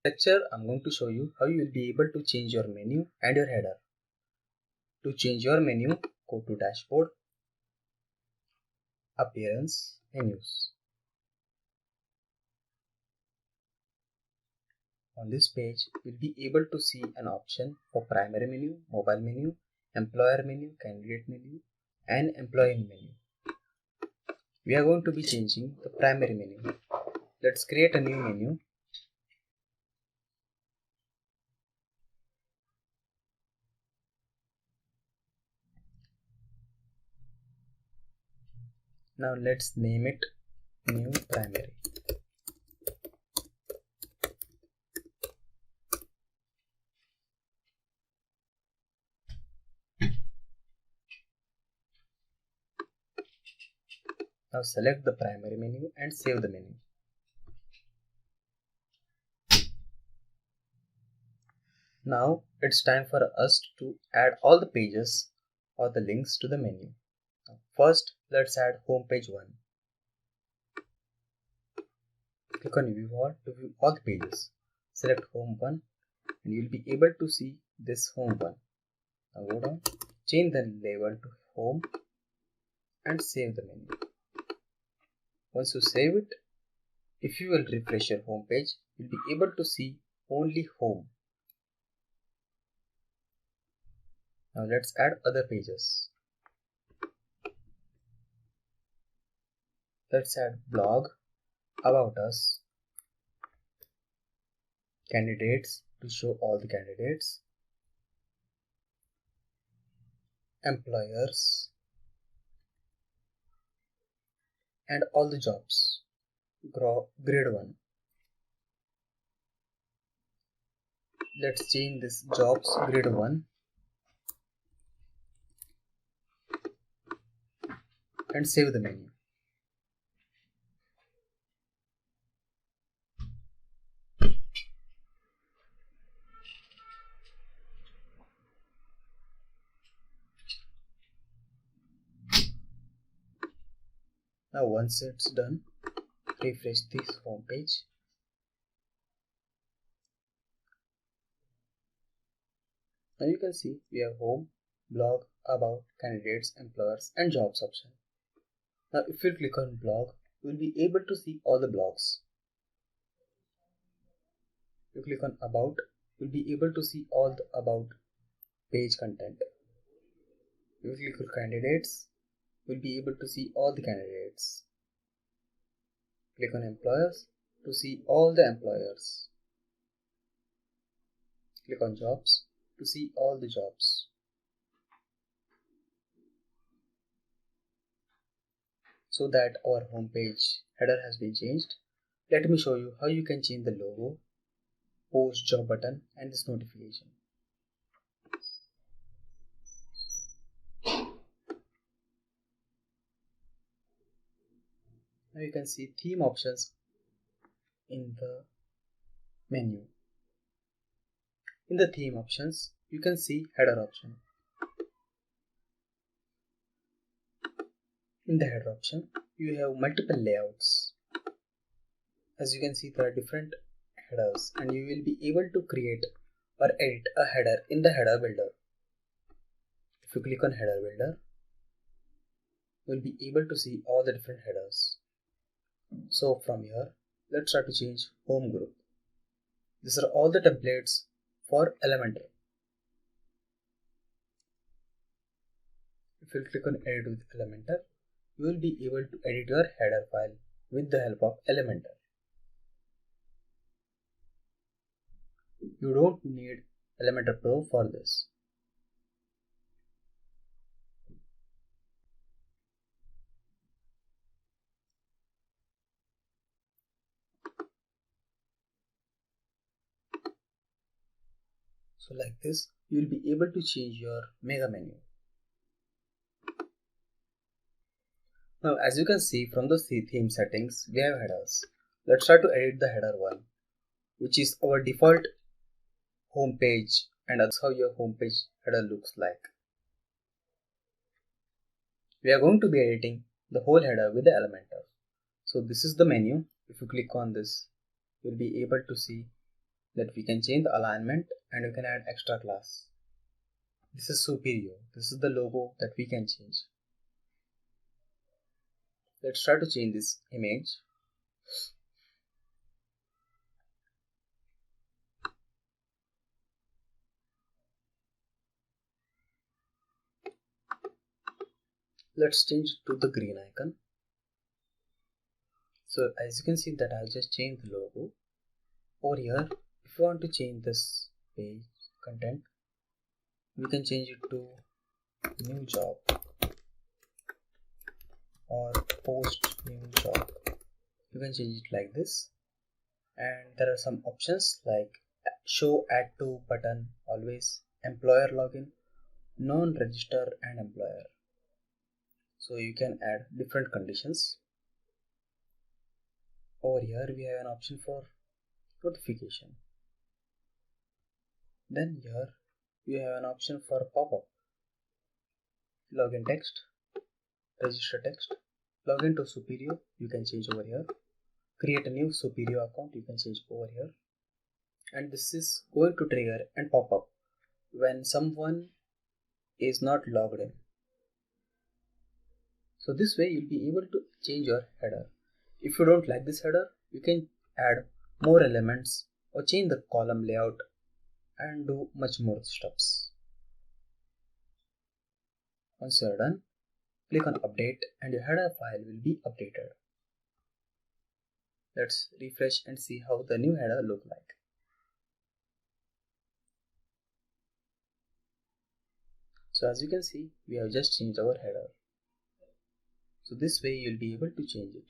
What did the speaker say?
Lecture, I'm going to show you how you will be able to change your menu and your header. To change your menu, go to Dashboard, Appearance, Menus. On this page, you'll be able to see an option for primary menu, mobile menu, employer menu, candidate menu, and employee menu. We are going to be changing the primary menu. Let's create a new menu. Now let's name it New Primary. Now select the primary menu and save the menu. Now it's time for us to add all the pages or the links to the menu. First, let's add home page 1. Click on View All to view all the pages. Select Home 1 and you'll be able to see this Home 1. Now go down, change the label to Home and save the menu. Once you save it, if you will refresh your home page, you'll be able to see only Home. Now let's add other pages. Let's add Blog, About Us, Candidates to show all the candidates, Employers, and all the jobs. Grade 1. Let's change this jobs grade 1 and save the menu. Now once it's done, refresh this home page. Now you can see we have Home, Blog, About, Candidates, Employers, and Jobs option. Now if you click on Blog, you will be able to see all the blogs. If you click on About, you will be able to see all the About page content. If you click on Candidates, you will be able to see all the candidates. Click on Employers to see all the employers. Click on Jobs to see all the jobs. So that our home page header has been changed, let me show you how you can change the logo, post job button, and this notification. Now you can see theme options in the menu. In the theme options, you can see header option. In the header option, you have multiple layouts. As you can see, there are different headers and you will be able to create or edit a header in the header builder. If you click on header builder, you will be able to see all the different headers. So from here, let's try to change home group. These are all the templates for Elementor. If you click on edit with Elementor, you will be able to edit your header file with the help of Elementor. You don't need Elementor Pro for this. So like this, you will be able to change your mega menu. Now as you can see from the theme settings, we have headers. Let's try to edit the header 1, which is our default home page, and that's how your home page header looks like. We are going to be editing the whole header with the Elementor. So this is the menu. If you click on this, you'll be able to see that we can change the alignment and we can add extra class. This is superior. This is the logo that we can change. Let's try to change this image. Let's change it to the green icon. So as you can see that I've just changed the logo. Over here, if you want to change this page content, we can change it to new job or post new job. You can change it like this, and there are some options like show add to button always, employer login, non-register and employer. So you can add different conditions. Over here we have an option for notification. Then here we have an option for pop-up, login text, register text, login to superior, you can change over here, create a new superior account, you can change over here, and this is going to trigger and pop up when someone is not logged in. So this way you'll be able to change your header. If you don't like this header, you can add more elements or change the column layout and do much more steps. Once you are done, click on update and your header file will be updated. Let's refresh and see how the new header look like. So as you can see, we have just changed our header. So this way you'll be able to change it.